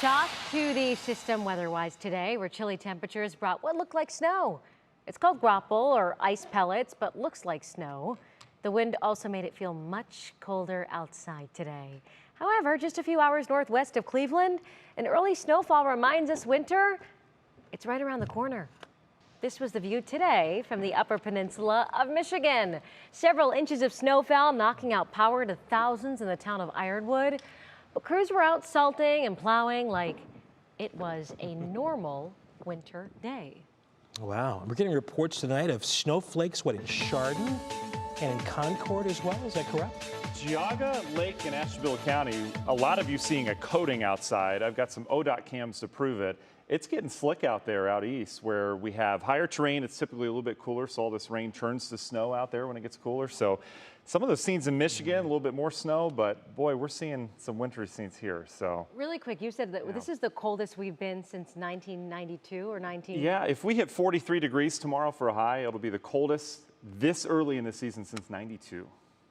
Shock to the system weather-wise today, where chilly temperatures brought what looked like snow. It's called grapple or ice pellets, but looks like snow. The wind also made it feel much colder outside today. However, just a few hours northwest of Cleveland, an early snowfall reminds us winter, it's right around the corner. This was the view today from the Upper Peninsula of Michigan. Several inches of snow fell, knocking out power to thousands in the town of Ironwood. But crews were out salting and plowing like it was a normal winter day. Wow. We're getting reports tonight of snowflakes, in Chardon and in Concord as well. Is that correct? Geauga, Lake, and Ashtabula County, a lot of you seeing a coating outside. I've got some ODOT cams to prove it. It's getting slick out there out east where we have higher terrain. It's typically a little bit cooler, so all this rain turns to snow out there when it gets cooler. So some of those scenes in Michigan, a little bit more snow, but boy, we're seeing some wintry scenes here. So really quick, you said that this is the coldest we've been since 1992 or 19. Yeah, if we hit 43 degrees tomorrow for a high, it'll be the coldest this early in the season since 92.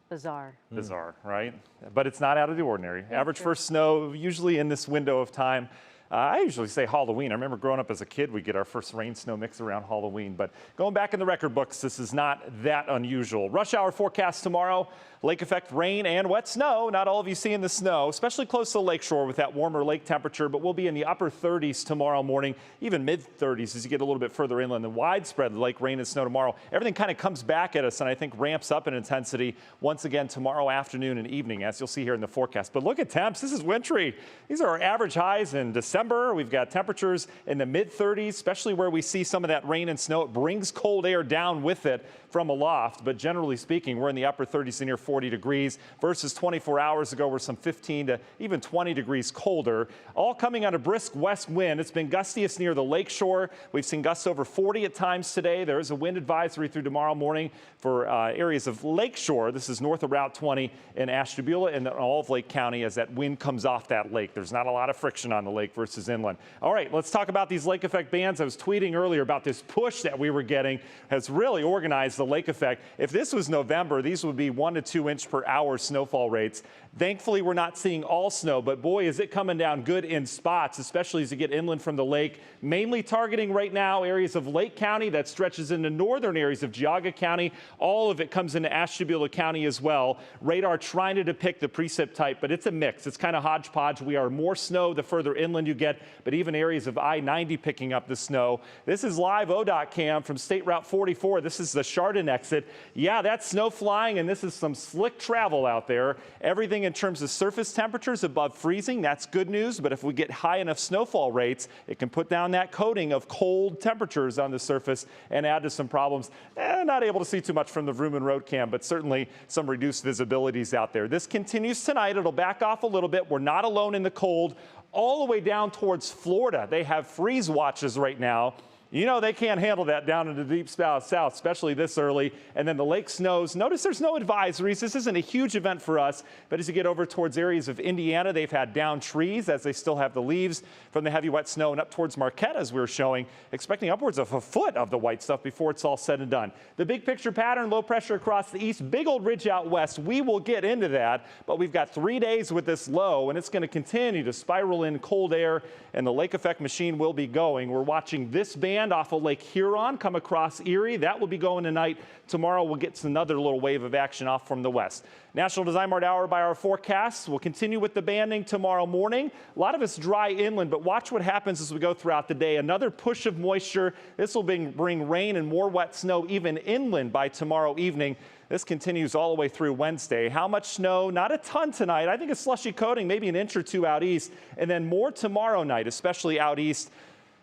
Bizarre. Bizarre, right? But it's not out of the ordinary. Average first snow, usually in this window of time. I usually say Halloween. I remember growing up as a kid, we'd get our first rain snow mix around Halloween. But going back in the record books, this is not that unusual. Rush hour forecast tomorrow. Lake effect rain and wet snow. Not all of you seeing the snow, especially close to the lakeshore with that warmer lake temperature. But we'll be in the upper 30s tomorrow morning, even mid 30s as you get a little bit further inland. The widespread lake rain and snow tomorrow. Everything kind of comes back at us and I think ramps up in intensity once again tomorrow afternoon and evening, as you'll see here in the forecast. But look at temps. This is wintry. These are our average highs in December. We've got temperatures in the mid 30s, especially where we see some of that rain and snow. It brings cold air down with it from aloft. But generally speaking, we're in the upper 30s to near 40 degrees versus 24 hours ago, we're some 15 to even 20 degrees colder. All coming on a brisk west wind. It's been gustiest near the lakeshore. We've seen gusts over 40 at times today. There is a wind advisory through tomorrow morning for areas of lakeshore. This is north of Route 20 in Ashtabula and all of Lake County as that wind comes off that lake. There's not a lot of friction on the lake versus inland. All right, let's talk about these lake effect bands. I was tweeting earlier about this push that we were getting has really organized the lake effect. If this was November, these would be 1 to 2 inch per hour snowfall rates. Thankfully, we're not seeing all snow, but boy, is it coming down good in spots, especially as you get inland from the lake. Mainly targeting right now areas of Lake County that stretches into northern areas of Geauga County. All of it comes into Ashtabula County as well. Radar trying to depict the precip type, but it's a mix. It's kind of hodgepodge. We are more snow the further inland you get, but even areas of I-90 picking up the snow. This is live ODOT cam from State Route 44. This is the Chardon exit. Yeah, that's snow flying, and this is some slick travel out there. Everything in terms of surface temperatures above freezing, that's good news, but if we get high enough snowfall rates, it can put down that coating of cold temperatures on the surface and add to some problems. Not able to see too much from the Vrooman road cam, but certainly some reduced visibilities out there. This continues tonight. It'll back off a little bit. We're not alone in the cold. All the way down towards Florida, they have freeze watches right now. You know they can't handle that down in the deep south, especially this early. And then the lake snows. Notice there's no advisories. This isn't a huge event for us, but as you get over towards areas of Indiana, they've had down trees as they still have the leaves from the heavy wet snow, and up towards Marquette, as we were showing, expecting upwards of a foot of the white stuff before it's all said and done. The big picture pattern, low pressure across the east, big old ridge out west. We will get into that, but we've got 3 days with this low, and it's going to continue to spiral in cold air, and the lake effect machine will be going. We're watching this band off of Lake Huron come across Erie. That will be going tonight. Tomorrow we'll get another little wave of action off from the west. National Design Mart hour by our forecasts. We'll continue with the banding tomorrow morning. A lot of it's dry inland, but watch what happens as we go throughout the day. Another push of moisture. This will bring rain and more wet snow even inland by tomorrow evening. This continues all the way through Wednesday. How much snow? Not a ton tonight. I think a slushy coating, maybe an inch or two out east, and then more tomorrow night, especially out east,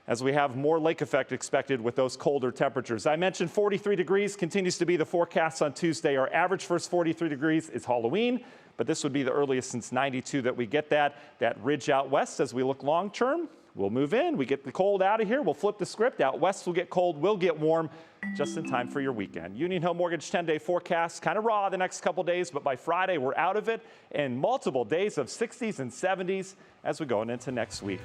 as we have more lake effect expected with those colder temperatures. I mentioned 43 degrees continues to be the forecast on Tuesday. Our average first 43 degrees is Halloween, but this would be the earliest since 92 that we get that ridge out west. As we look long term, we'll move in. We get the cold out of here. We'll flip the script. Out west will get cold. We'll get warm just in time for your weekend. Union Home Mortgage 10-day forecast, kind of raw the next couple days, but by Friday we're out of it and multiple days of 60s and 70s as we go into next week.